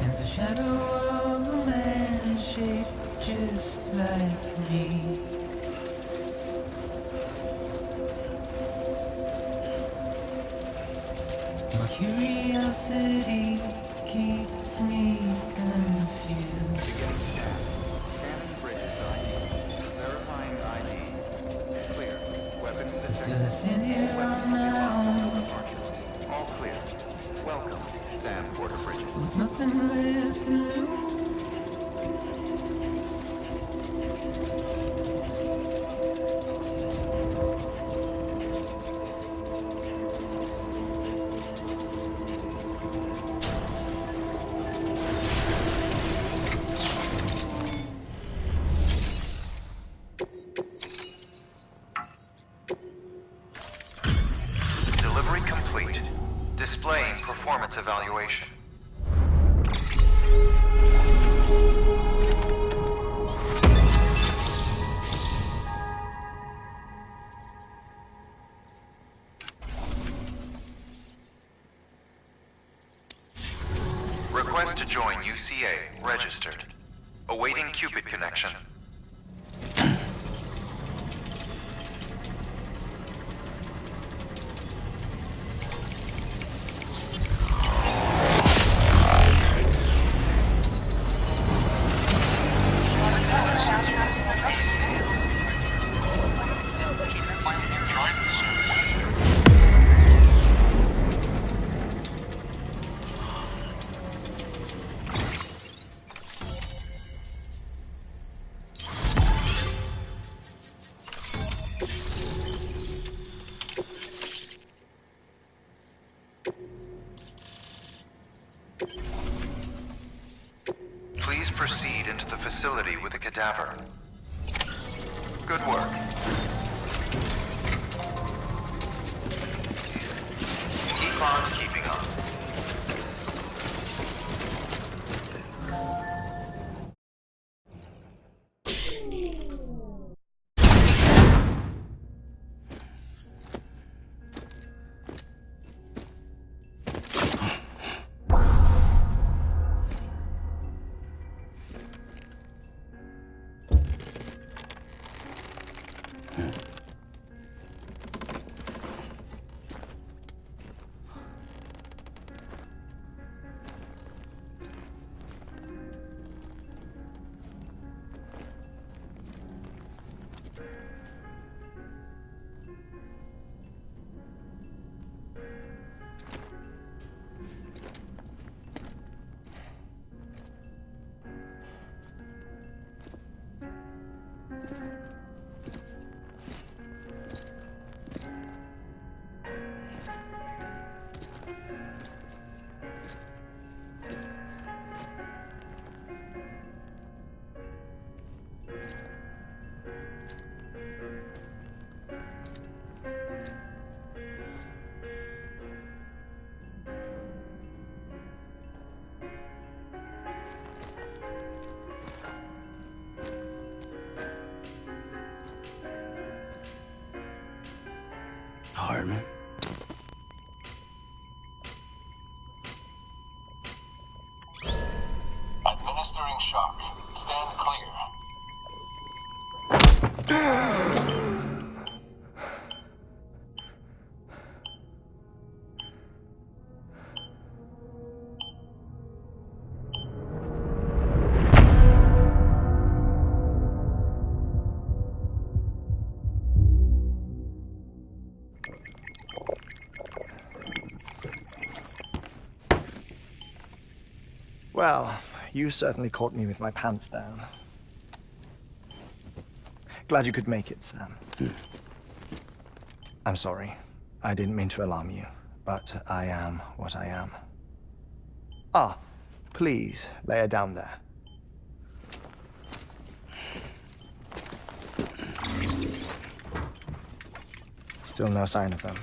Stands a shadow of a man shaped just like me. My curiosity keeps me confused. Scanning bridges ID. Verifying ID. Clear. Weapons detected. Still I stand here on my own, All clear. Welcome, Sam Porter Bridges. with nothing left to lose. Delivery complete. Displaying performance evaluation. Request to join UCA. Registered. Awaiting Cupid connection. Please proceed into the facility with a cadaver. Good work. Keep on keeping up. Hartman. Administering shock. Stand clear. Well, you certainly caught me with my pants down. Glad you could make it, Sam. I'm sorry. I didn't mean to alarm you, but I am what I am. Ah, please, lay her down there. Still no sign of them.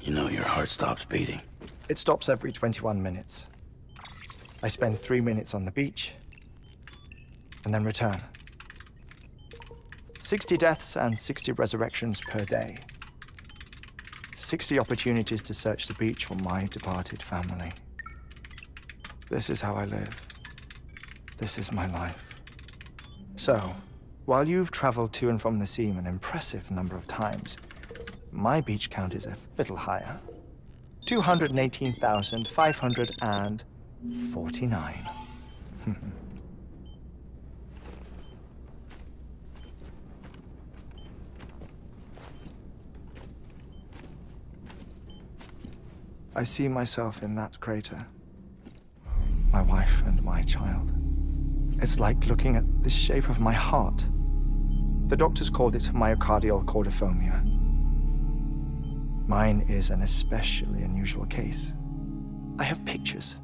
You know your heart stops beating. It stops every 21 minutes. I spend 3 minutes on the beach, and then return. 60 deaths and 60 resurrections per day. 60 opportunities to search the beach for my departed family. This is how I live. This is my life. So, while you've traveled to and from the sea an impressive number of times, my beach count is a little higher. 218,549. I see myself in that crater. My wife and my child. It's like looking at the shape of my heart. The doctors called it myocardial chordophobia. Mine is an especially unusual case. I have pictures.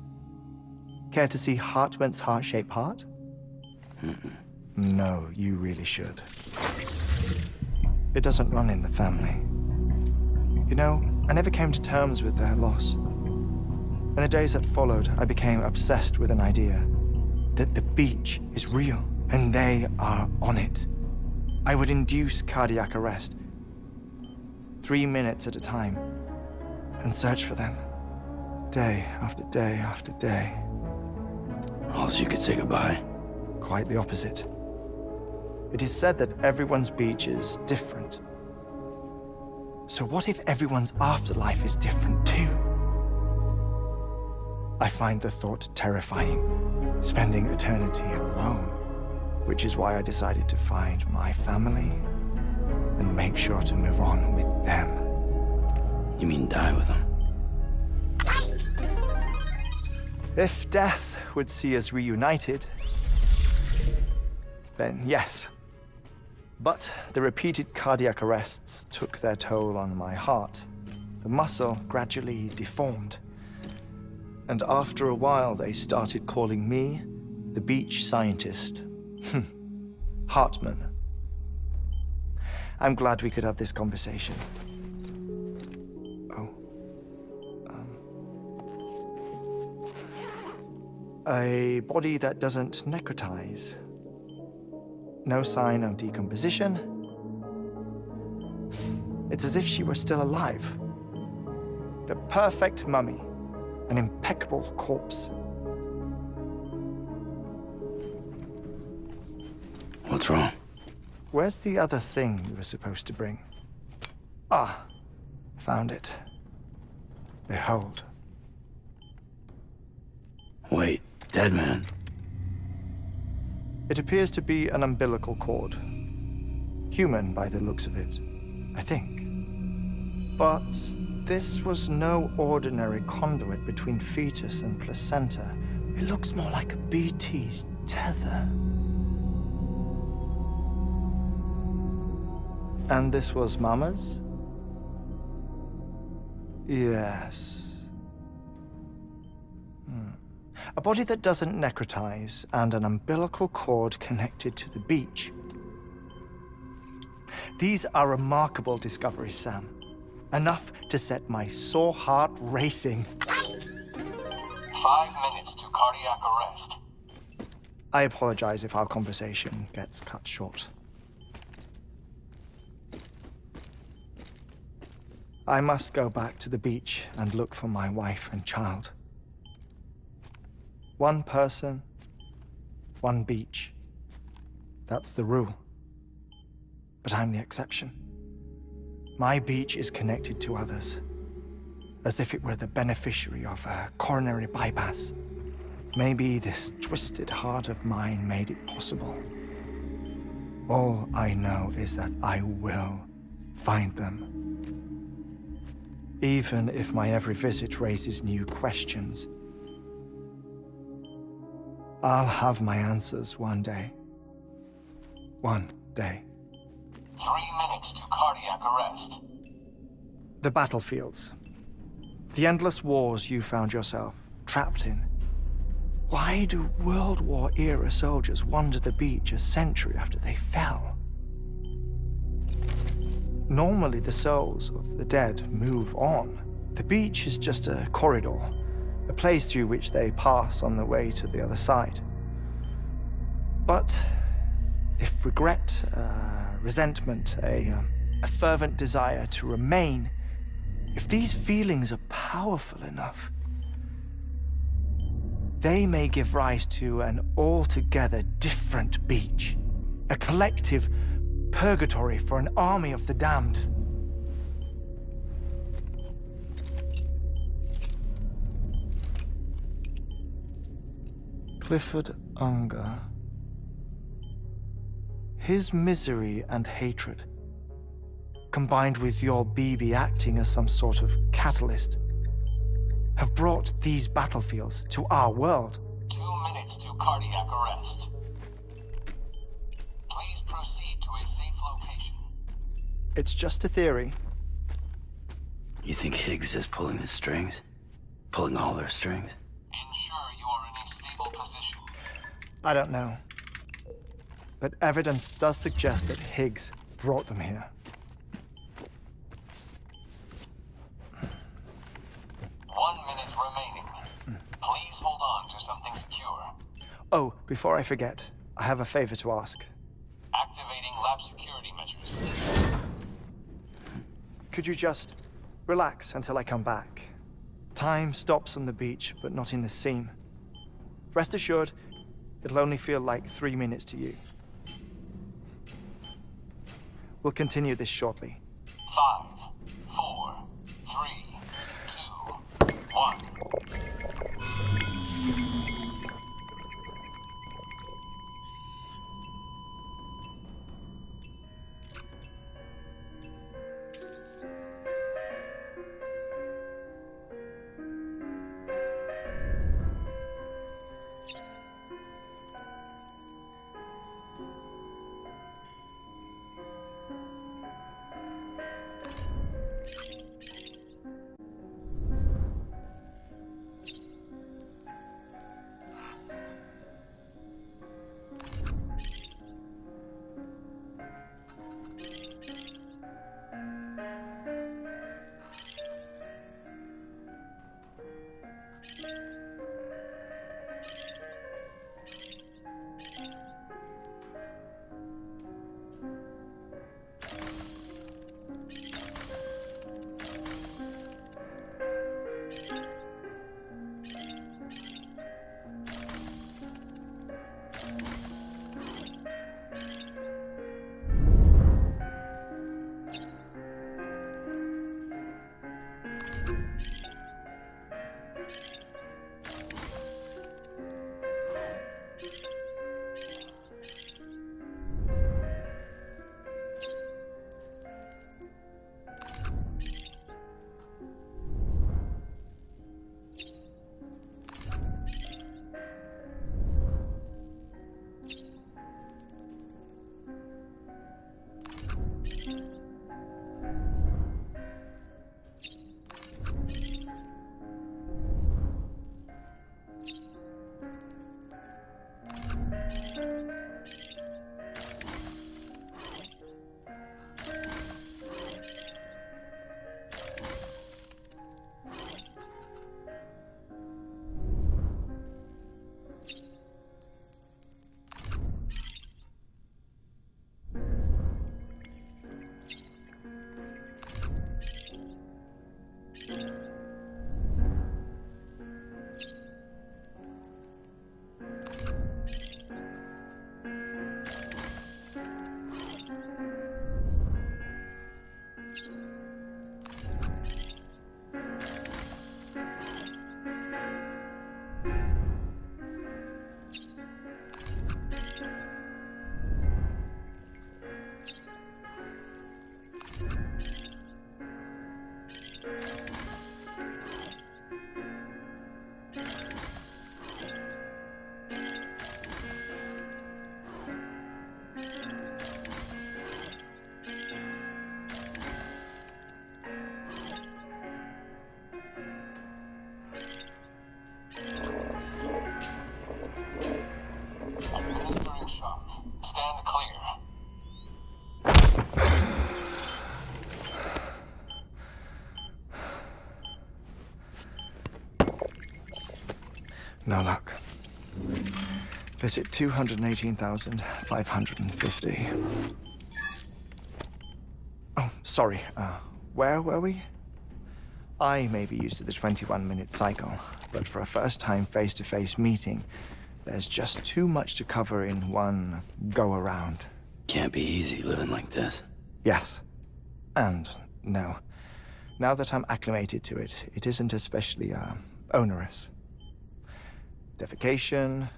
Care to see Hartman's heart-shaped heart? No, you really should. It doesn't run in the family. You know, I never came to terms with their loss. In the days that followed, I became obsessed with an idea that the beach is real and they are on it. I would induce cardiac arrest, 3 minutes at a time, and search for them, day after day after day. Also, you could say goodbye. Quite the opposite. It is said that everyone's beach is different. So what if everyone's afterlife is different too? I find the thought terrifying, spending eternity alone, which is why I decided to find my family and make sure to move on with them. You mean die with them? If death would see us reunited, then yes. But the repeated cardiac arrests took their toll on my heart. The muscle gradually deformed. And after a while, they started calling me the beach scientist. Hartman. I'm glad we could have this conversation. A body that doesn't necrotize. No sign of decomposition. It's as if she were still alive. The perfect mummy. An impeccable corpse. What's wrong? Where's the other thing you were supposed to bring? Ah, found it. Behold. Wait, dead man. It appears to be an umbilical cord. Human by the looks of it, I think. But this was no ordinary conduit between fetus and placenta. It looks more like a BT's tether. And this was Mama's? Yes. A body that doesn't necrotize and an umbilical cord connected to the beach. These are remarkable discoveries, Sam. Enough to set my sore heart racing. 5 minutes to cardiac arrest. I apologize if our conversation gets cut short. I must go back to the beach and look for my wife and child. One person, one beach. That's the rule. But I'm the exception. My beach is connected to others, as if it were the beneficiary of a coronary bypass. Maybe this twisted heart of mine made it possible. All I know is that I will find them. Even if my every visit raises new questions, I'll have my answers one day. One day. 3 minutes to cardiac arrest. The battlefields. The endless wars you found yourself trapped in. Why do World War-era soldiers wander the beach a century after they fell? Normally, the souls of the dead move on. The beach is just a corridor, a place through which they pass on the way to the other side. But if regret, resentment, a fervent desire to remain If these feelings are powerful enough, they may give rise to an altogether different beach. A collective purgatory for an army of the damned. Clifford Unger. His misery and hatred, combined with your BB acting as some sort of catalyst, have brought these battlefields to our world. 2 minutes to cardiac arrest. Please proceed to a safe location. It's just a theory. You think Higgs is pulling the strings? Pulling all their strings? Ensure you are in a stable position. I don't know. But evidence does suggest that Higgs brought them here. 1 minute remaining. Please hold on to something secure. Oh, before I forget, I have a favor to ask. Activating lab security measures. Could you just relax until I come back? Time stops on the beach, but not in the scene. Rest assured, it'll only feel like 3 minutes to you. We'll continue this shortly. 5, 4, 3, 2, 1. No luck. Visit 218,550. Oh, sorry. Where were we? I may be used to the 21-minute cycle, but for a first-time face-to-face meeting, there's just too much to cover in one go-around. Can't be easy living like this. Yes. And no. Now that I'm acclimated to it, it isn't especially, onerous. Defecation,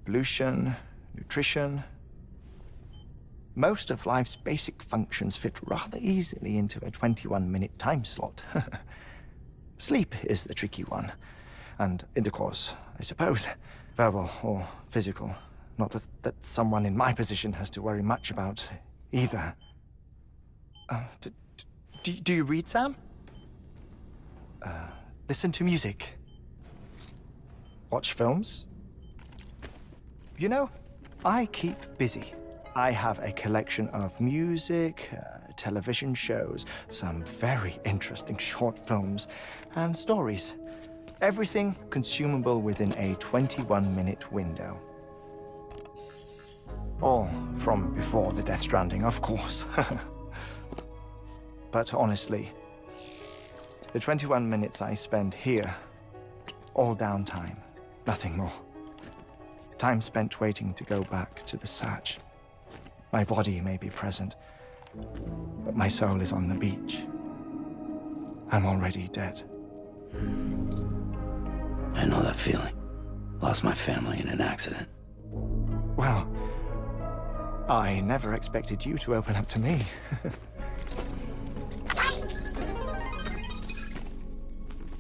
pollution, nutrition. Most of life's basic functions fit rather easily into a 21-minute time slot. Sleep is the tricky one. And intercourse, I suppose. Verbal or physical. Not that someone in my position has to worry much about either. Do you read, Sam? Listen to music. Watch films? You know, I keep busy. I have a collection of music, television shows, some very interesting short films, and stories. Everything consumable within a 21-minute window. All from before the Stranding, of course. But honestly, the 21 minutes I spend here, all downtime, nothing more. Time spent waiting to go back to the search. My body may be present, but my soul is on the beach. I'm already dead. I know that feeling. Lost my family in an accident. Well, I never expected you to open up to me.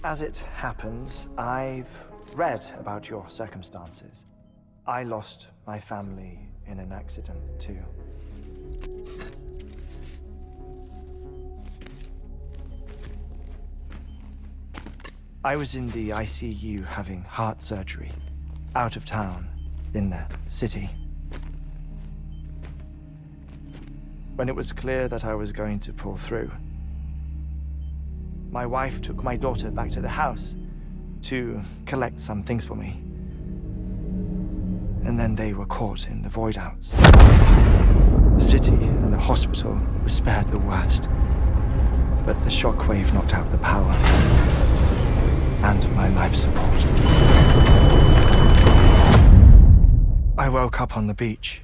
As it happened, I've read about your circumstances. I lost my family in an accident, too. I was in the ICU having heart surgery, out of town, in the city. When it was clear that I was going to pull through, my wife took my daughter back to the house to collect some things for me. And then they were caught in the void-outs. The city and the hospital were spared the worst, but the shockwave knocked out the power and my life support. I woke up on the beach.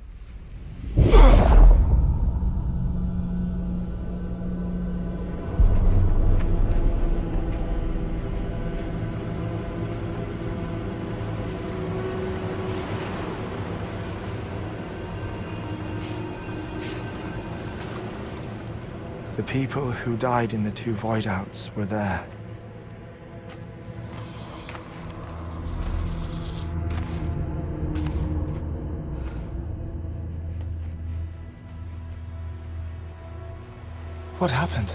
The people who died in the two void-outs were there. What happened?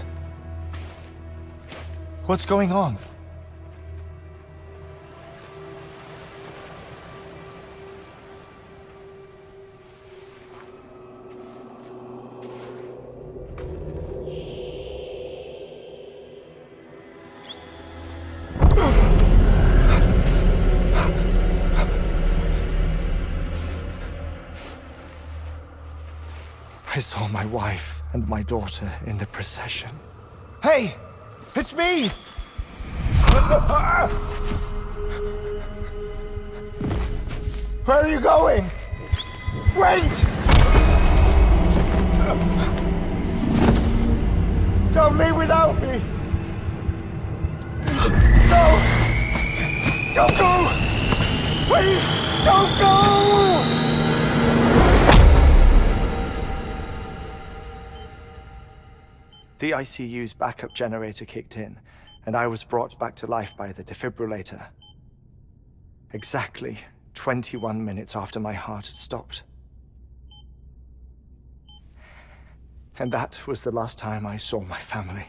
What's going on? I saw my wife and my daughter in the procession. Hey! It's me! Where are you going? Wait! Don't leave without me! No! Don't go! Please, don't go! The ICU's backup generator kicked in, and I was brought back to life by the defibrillator. Exactly 21 minutes after my heart had stopped. And that was the last time I saw my family.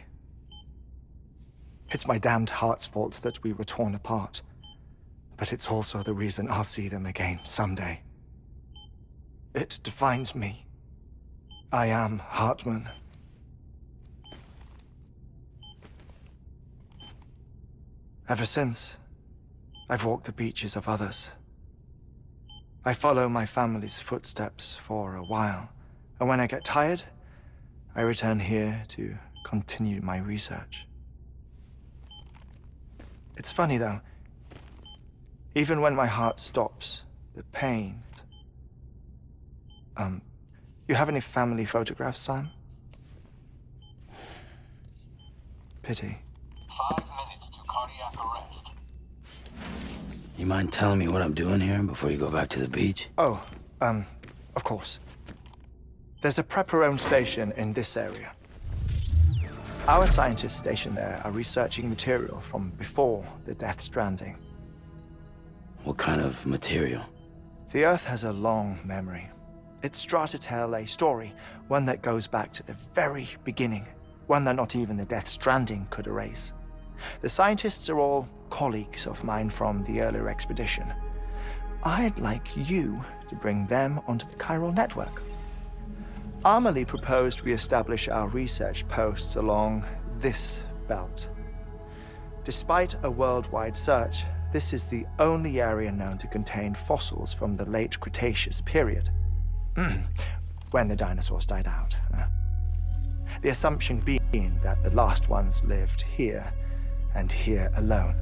It's my damned heart's fault that we were torn apart, but it's also the reason I'll see them again someday. It defines me. I am Hartman. Ever since, I've walked the beaches of others. I follow my family's footsteps for a while, and when I get tired, I return here to continue my research. It's funny, though. Even when my heart stops, the pain... You have any family photographs, Sam? Pity. 5 minutes to cardiac arrest. You mind telling me what I'm doing here before you go back to the beach? Oh, of course. There's a prep-your-own station in this area. Our scientists stationed there are researching material from before the Death Stranding. What kind of material? The Earth has a long memory. It's trying to tell a story, one that goes back to the very beginning, one that not even the Death Stranding could erase. The scientists are all colleagues of mine from the earlier expedition. I'd like you to bring them onto the chiral network. Amelie proposed we establish our research posts along this belt. Despite a worldwide search, this is the only area known to contain fossils from the late Cretaceous period, when the dinosaurs died out. The assumption being that the last ones lived here, and here alone.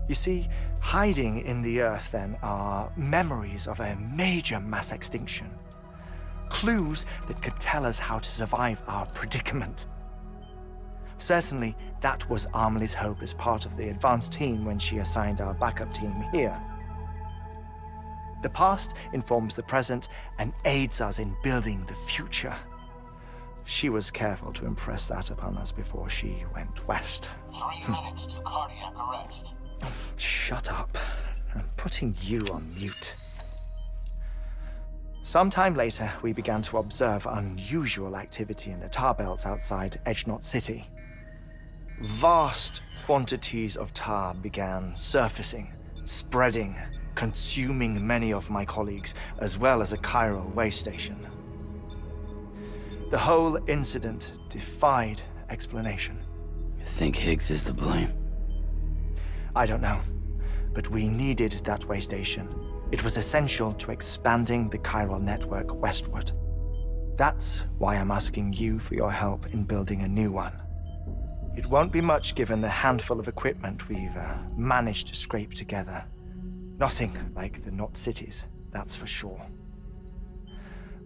You see, hiding in the Earth, then, are memories of a major mass extinction. Clues that could tell us how to survive our predicament. Certainly, that was Amelie's hope as part of the advanced team when she assigned our backup team here. The past informs the present and aids us in building the future. She was careful to impress that upon us before she went west. 3 minutes to cardiac arrest. Shut up. I'm putting you on mute. Sometime later, we began to observe unusual activity in the tar belts outside Edgenot City. Vast quantities of tar began surfacing, spreading, consuming many of my colleagues, as well as a chiral way station. The whole incident defied explanation. You think Higgs is to blame? I don't know, but we needed that way station. It was essential to expanding the chiral network westward. That's why I'm asking you for your help in building a new one. It won't be much given the handful of equipment we've managed to scrape together. Nothing like the knot cities, that's for sure.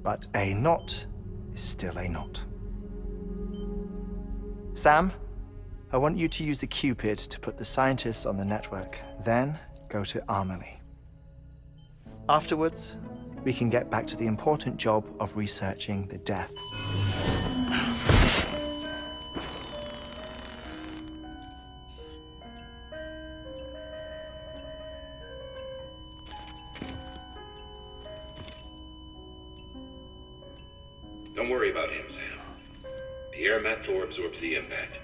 But a knot is still a knot. Sam, I want you to use the Cupid to put the scientists on the network, then go to Amelie. Afterwards, we can get back to the important job of researching the deaths. Don't worry about him, Sam. The air mat floor absorbs the impact.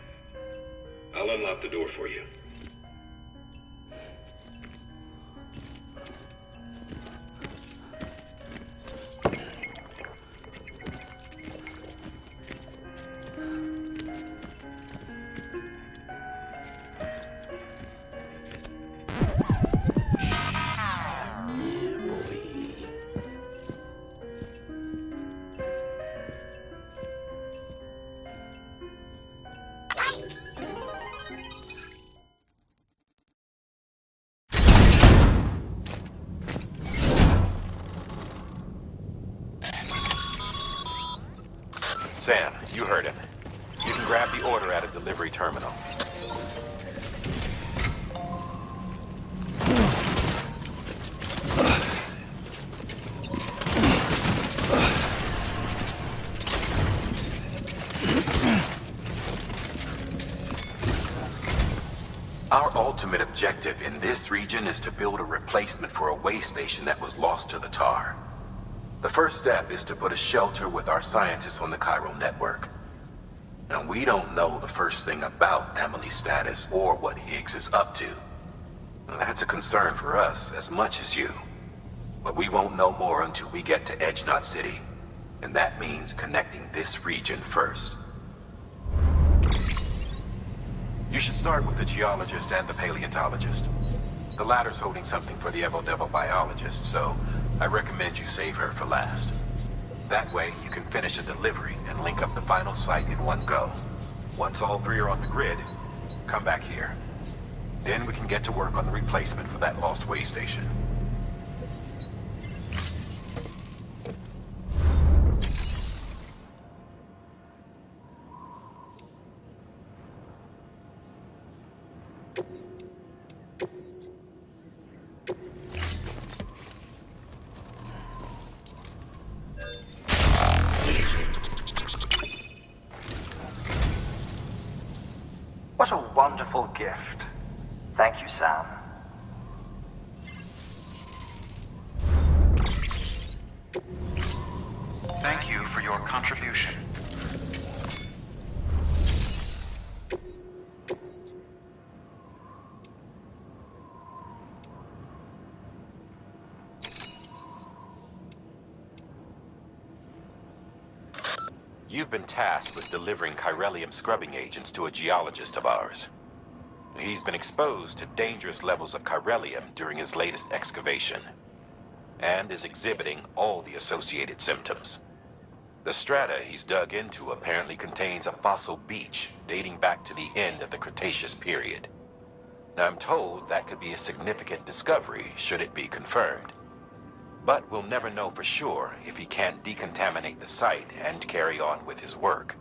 I'll unlock the door for you. Sam, you heard him. You can grab the order at a delivery terminal. Our ultimate objective in this region is to build a replacement for a way station that was lost to the tar. The first step is to put a shelter with our scientists on the chiral network. Now, we don't know the first thing about Amelie's status or what Higgs is up to. Now, that's a concern for us as much as you. But we won't know more until we get to Edgenot City. And that means connecting this region first. You should start with the geologist and the paleontologist. The latter's holding something for the Evo-Devo biologist, so I recommend you save her for last. That way, you can finish a delivery and link up the final site in one go. Once all three are on the grid, come back here. Then we can get to work on the replacement for that lost way station. What a wonderful gift. Thank you, Sam. Thank you for your contribution. You've been tasked with delivering chiralium scrubbing agents to a geologist of ours. He's been exposed to dangerous levels of chiralium during his latest excavation, and is exhibiting all the associated symptoms. The strata he's dug into apparently contains a fossil beach dating back to the end of the Cretaceous period. Now, I'm told that could be a significant discovery should it be confirmed. But we'll never know for sure if he can't decontaminate the site and carry on with his work.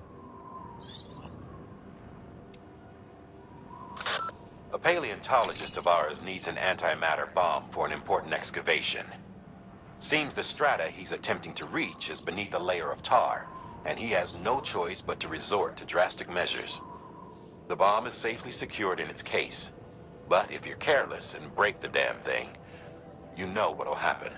A paleontologist of ours needs an antimatter bomb for an important excavation. Seems the strata he's attempting to reach is beneath a layer of tar, and he has no choice but to resort to drastic measures. The bomb is safely secured in its case, but if you're careless and break the damn thing, you know what'll happen.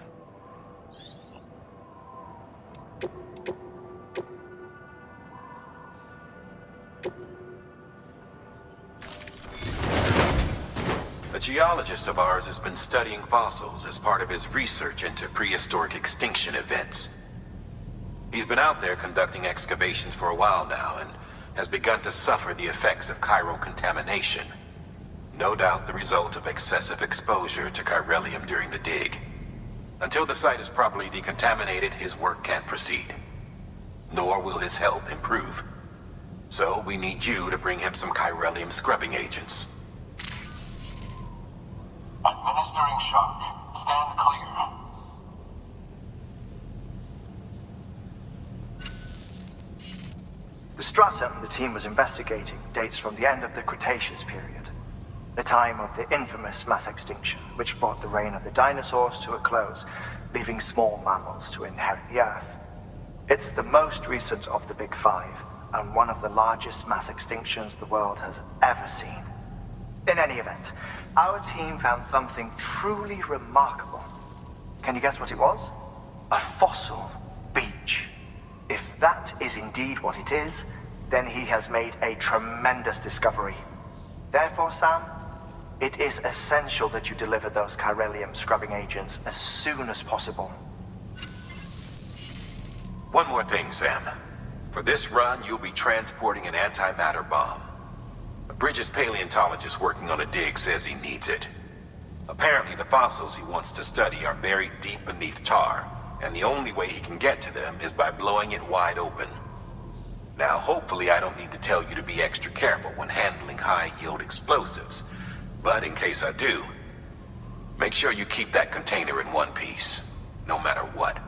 A geologist of ours has been studying fossils as part of his research into prehistoric extinction events. He's been out there conducting excavations for a while now and has begun to suffer the effects of chiral contamination. No doubt the result of excessive exposure to chiralium during the dig. Until the site is properly decontaminated, his work can't proceed. Nor will his health improve. So we need you to bring him some chiralium scrubbing agents. Administering shock. Stand clear. The stratum the team was investigating dates from the end of the Cretaceous period, the time of the infamous mass extinction, which brought the reign of the dinosaurs to a close, leaving small mammals to inherit the Earth. It's the most recent of the Big Five, and one of the largest mass extinctions the world has ever seen. In any event, our team found something truly remarkable. Can you guess what it was? A fossil beach. If that is indeed what it is, then he has made a tremendous discovery. Therefore, Sam, it is essential that you deliver those chiralium scrubbing agents as soon as possible. One more thing, Sam. For this run, you'll be transporting an antimatter bomb. A Bridges paleontologist working on a dig says he needs it. Apparently, the fossils he wants to study are buried deep beneath tar, and the only way he can get to them is by blowing it wide open. Now, hopefully I don't need to tell you to be extra careful when handling high-yield explosives, but in case I do, make sure you keep that container in one piece, no matter what.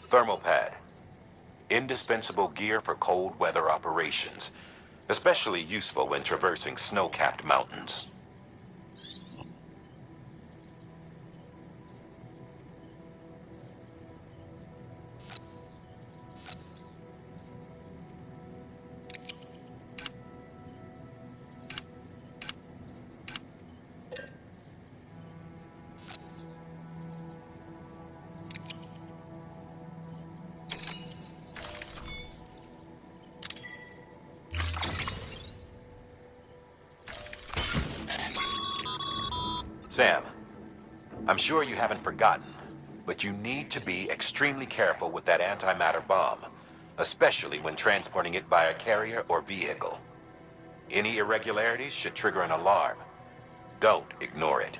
Thermal pad. Indispensable gear for cold weather operations, especially useful when traversing snow-capped mountains. Sam, I'm sure you haven't forgotten, but you need to be extremely careful with that antimatter bomb, especially when transporting it by a carrier or vehicle. Any irregularities should trigger an alarm. Don't ignore it.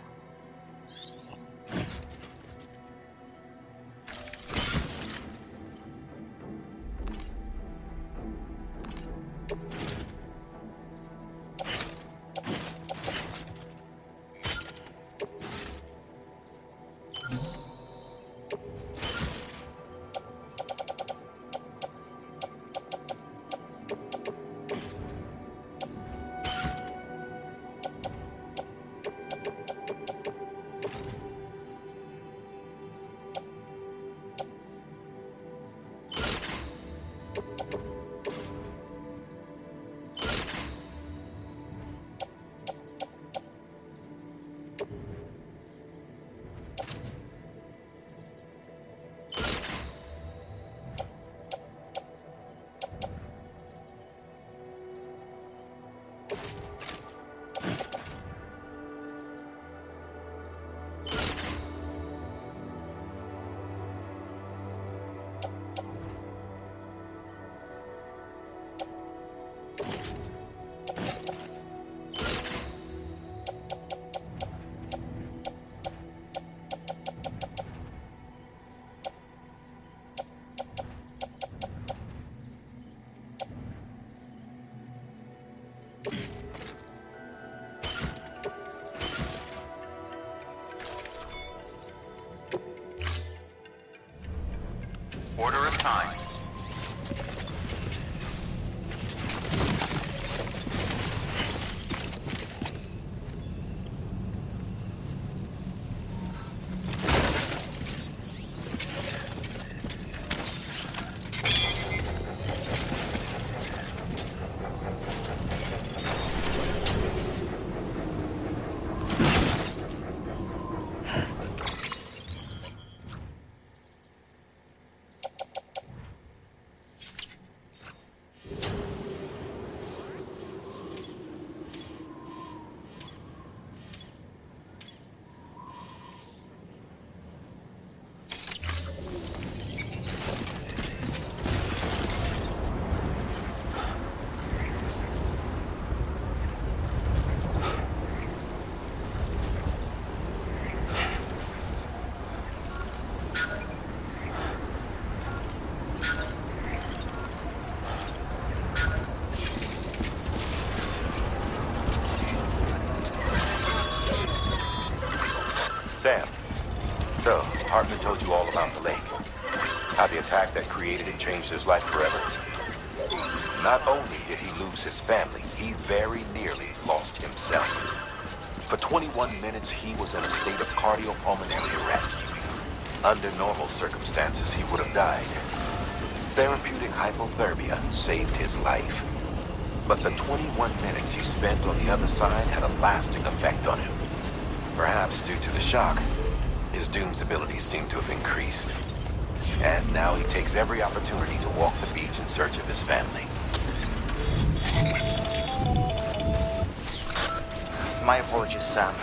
created and changed his life forever? Not only did he lose his family, he very nearly lost himself. For 21 minutes, he was in a state of cardiopulmonary arrest. Under normal circumstances, he would have died. Therapeutic hypothermia saved his life. But the 21 minutes he spent on the other side had a lasting effect on him. Perhaps due to the shock, his Doom's abilities seem to have increased. And now he takes every opportunity to walk the beach in search of his family. My apologies, Sam.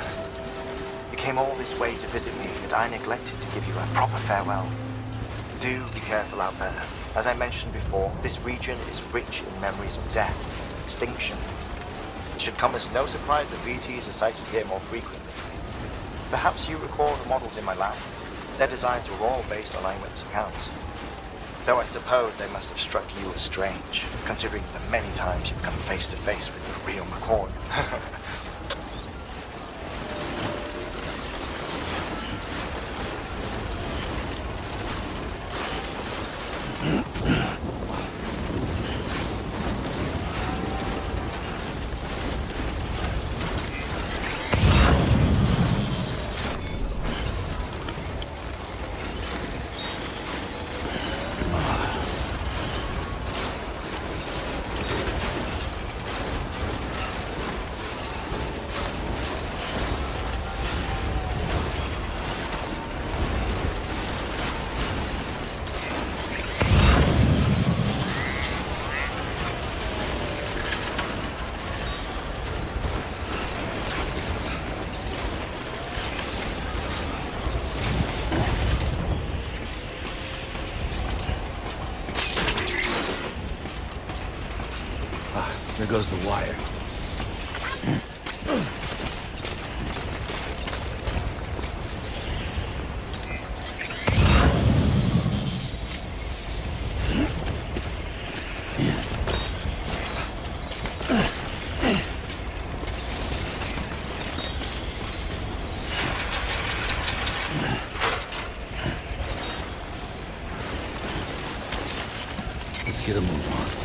You came all this way to visit me, and I neglected to give you a proper farewell. Do be careful out there. As I mentioned before, this region is rich in memories of death, extinction. It should come as no surprise that VTs are sighted here more frequently. Perhaps you recall the models in my lab. Their designs were all based on eyewitness accounts. Though I suppose they must have struck you as strange, considering the many times you've come face to face with the real McCoy. There goes the wire. Let's get a move on.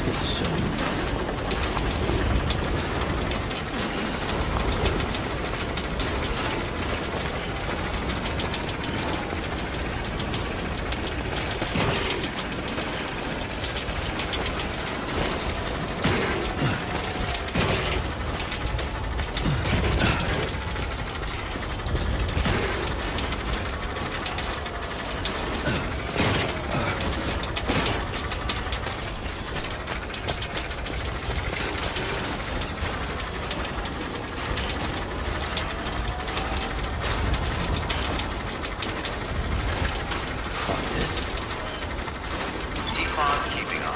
It's a shame. Fuck this. Decon keeping on.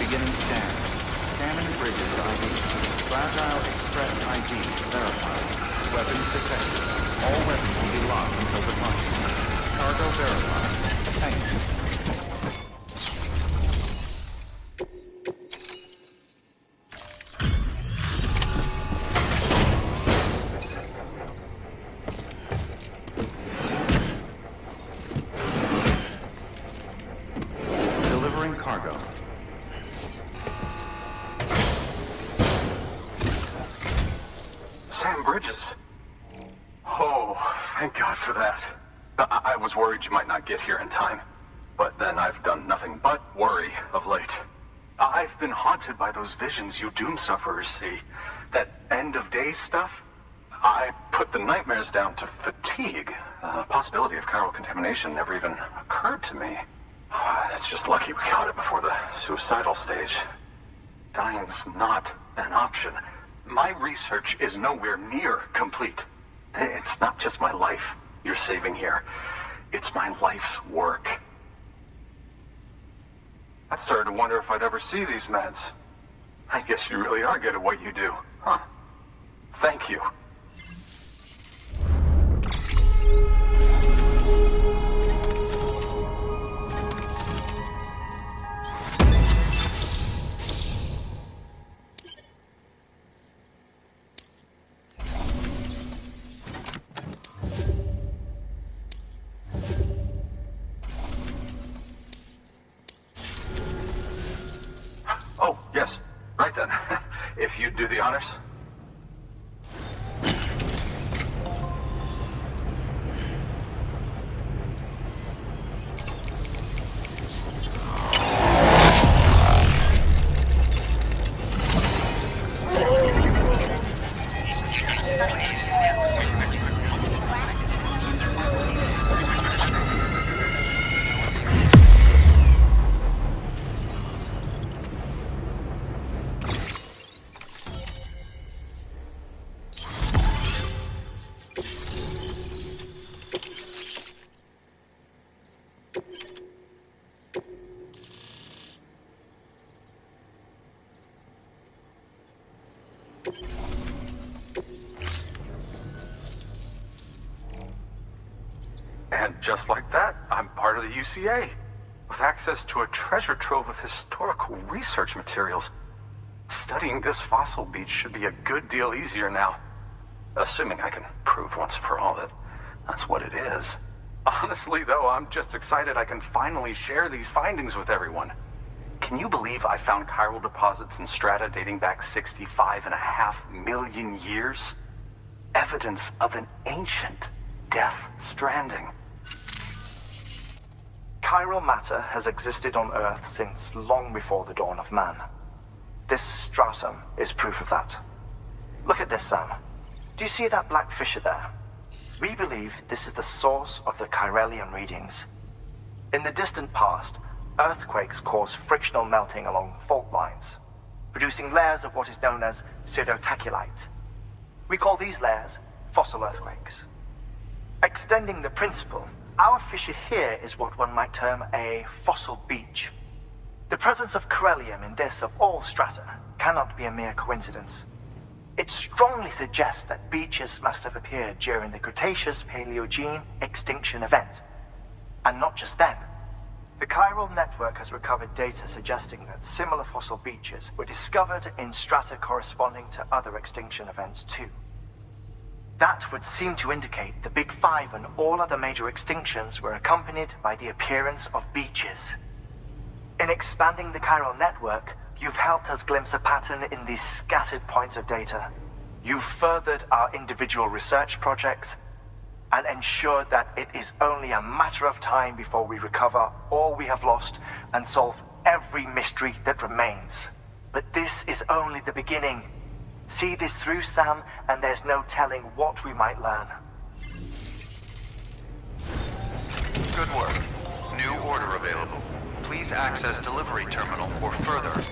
Beginning scan. Scanning bridges ID. Fragile Express ID verified. Weapons detected. All weapons will be locked until departure. Cargo verified. Thank you. Delivering cargo. Sam Bridges. Oh, thank God for that. I was worried you might not get here in time. But then I've done nothing but worry of late. I've been haunted by those visions you doom sufferers see. That end of days stuff. I put the nightmares down to fatigue. The possibility of chiral contamination never even occurred to me. It's just lucky we got it before the suicidal stage. Dying's not an option. My research is nowhere near complete. It's not just my life you're saving here. It's my life's work. I started to wonder if I'd ever see these meds. I guess you really are good at what you do, huh? Thank you. Oh, yes. Right then. If you'd do the honors. And just like that, I'm part of the UCA, with access to a treasure trove of historical research materials. Studying this fossil beach should be a good deal easier now. Assuming I can prove once for all that that's what it is. Honestly, though, I'm just excited I can finally share these findings with everyone. Can you believe I found chiral deposits in strata dating back 65.5 million years? Evidence of an ancient death stranding. Chiral matter has existed on Earth since long before the dawn of man. This stratum is proof of that. Look at this, Sam. Do you see that black fissure there? We believe this is the source of the Chiralian readings. In the distant past, earthquakes cause frictional melting along fault lines, producing layers of what is known as pseudotachylite. We call these layers fossil earthquakes. Extending the principle, our fissure here is what one might term a fossil beach. The presence of Corellium in this of all strata cannot be a mere coincidence. It strongly suggests that beaches must have appeared during the Cretaceous-Paleogene extinction event. And not just then. The chiral network has recovered data suggesting that similar fossil beaches were discovered in strata corresponding to other extinction events too. That would seem to indicate the Big Five and all other major extinctions were accompanied by the appearance of beaches. In expanding the chiral network, you've helped us glimpse a pattern in these scattered points of data. You've furthered our individual research projects and ensured that it is only a matter of time before we recover all we have lost and solve every mystery that remains. But this is only the beginning. See this through, Sam, and there's no telling what we might learn. Good work. New order available. Please access delivery terminal for further.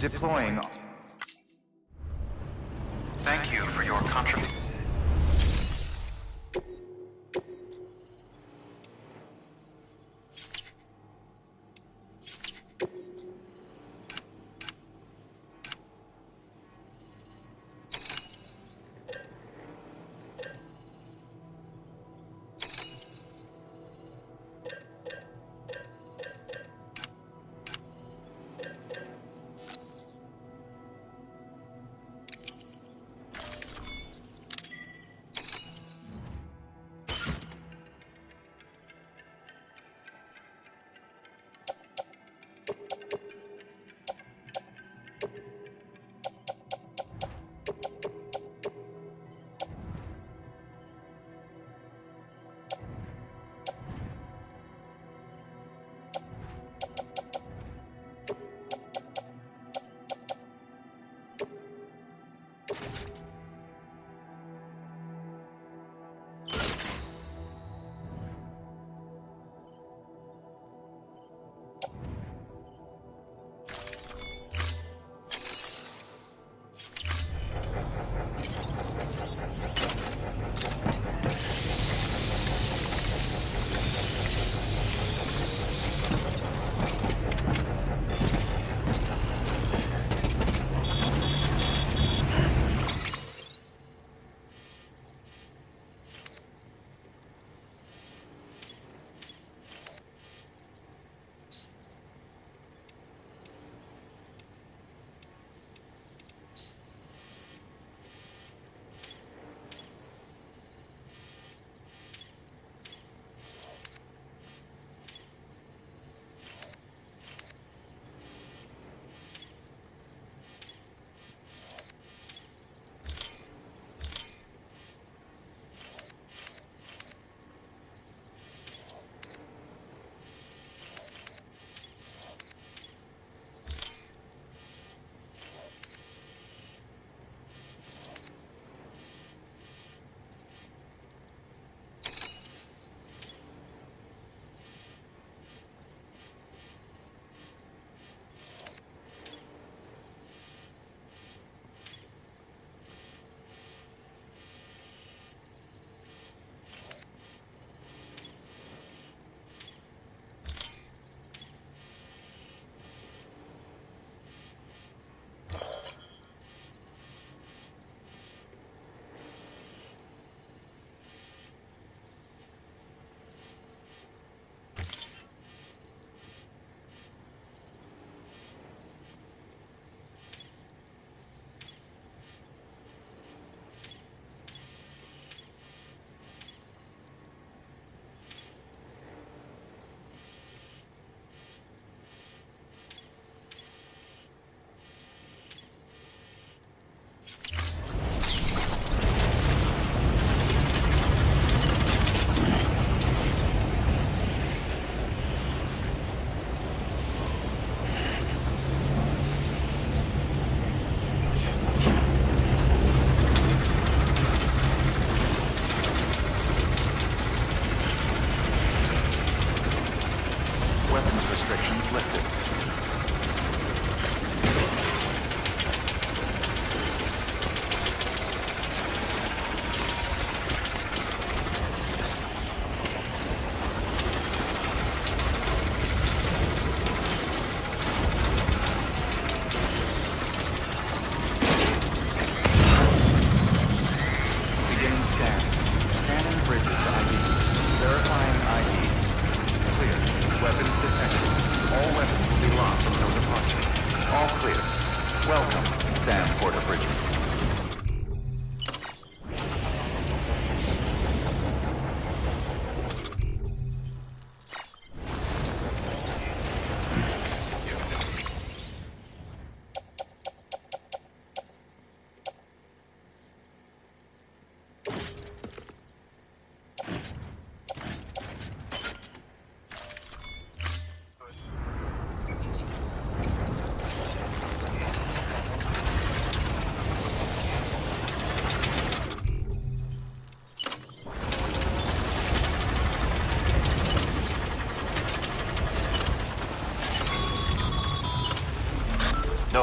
Deploying. Thank you for your contribution.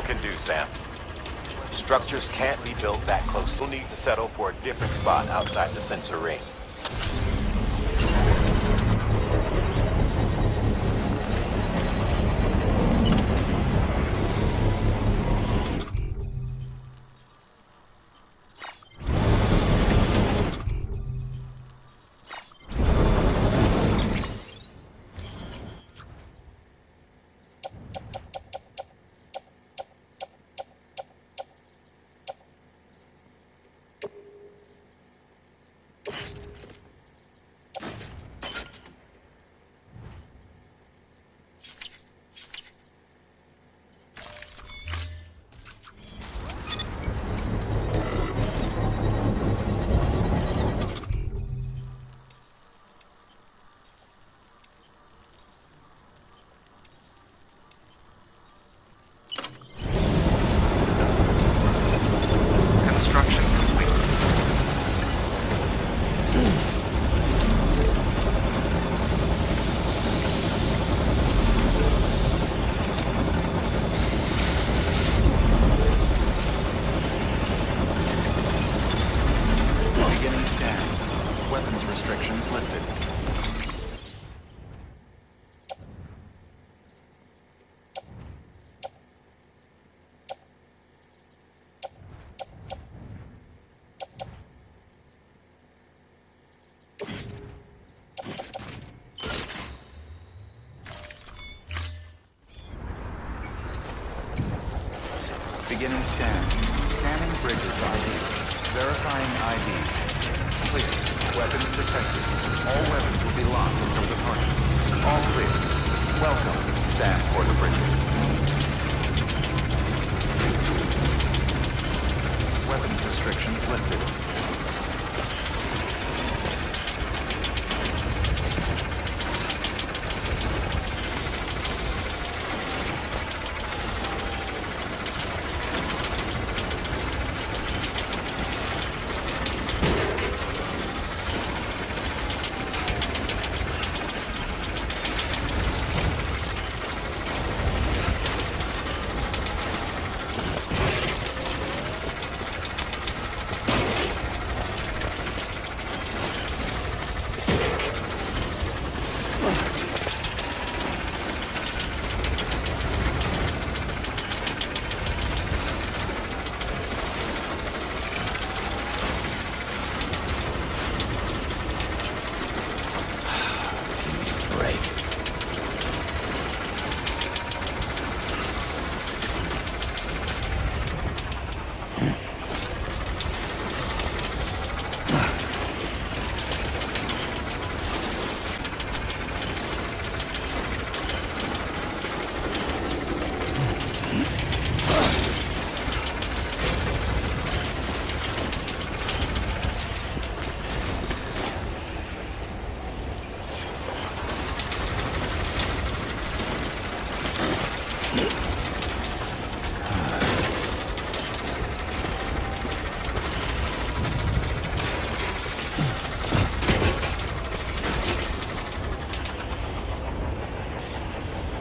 intel can do, Sam. Structures can't be built that close. We'll need to settle for a different spot outside the sensor ring. Construction complete. Beginning scan. Weapons restrictions lifted. Beginning scan. Scanning bridges ID. Verifying ID. Clear. Weapons detected. All weapons will be locked until departure. All clear. Welcome, Sam Porter Bridges. Weapons restrictions lifted.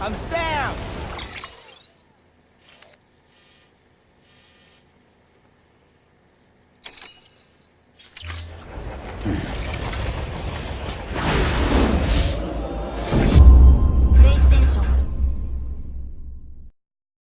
I'm Sam!